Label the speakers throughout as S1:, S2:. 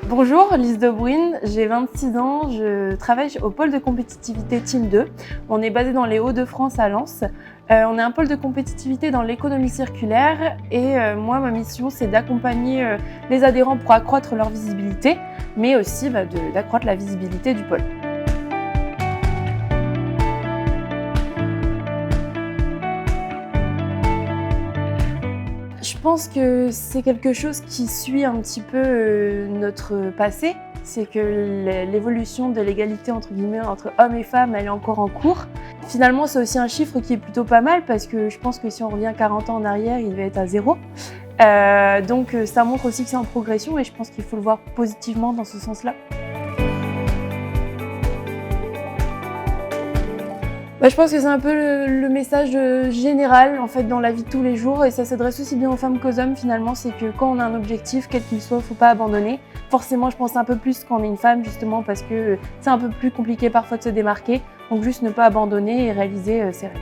S1: Bonjour, Lise de Bruyn, j'ai 26 ans, je travaille au pôle de compétitivité Team 2. On est basé dans les Hauts-de-France à Lens. On est un pôle de compétitivité dans l'économie circulaire et moi, ma mission, c'est d'accompagner les adhérents pour accroître leur visibilité, mais aussi d'accroître la visibilité du pôle. Je pense que c'est quelque chose qui suit un petit peu notre passé. C'est que l'évolution de l'égalité entre guillemets entre hommes et femmes, elle est encore en cours. Finalement, c'est aussi un chiffre qui est plutôt pas mal parce que je pense que si on revient 40 ans en arrière, il devait être à 0. Donc ça montre aussi que c'est en progression et je pense qu'il faut le voir positivement dans ce sens-là. Je pense que c'est un peu le message général en fait dans la vie de tous les jours et ça s'adresse aussi bien aux femmes qu'aux hommes finalement, c'est que quand on a un objectif, quel qu'il soit, il ne faut pas abandonner. Forcément, je pense un peu plus quand on est une femme justement parce que c'est un peu plus compliqué parfois de se démarquer, donc juste ne pas abandonner et réaliser ses rêves.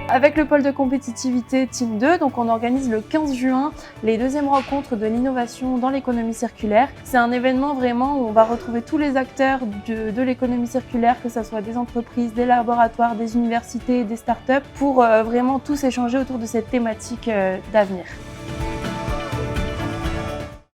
S1: Avec le pôle de compétitivité Team 2, donc on organise le 15 juin les deuxièmes rencontres de l'innovation dans l'économie circulaire. C'est un événement vraiment où on va retrouver tous les acteurs de l'économie circulaire, que ce soit des entreprises, des laboratoires, des universités, des startups, pour vraiment tous échanger autour de cette thématique d'avenir.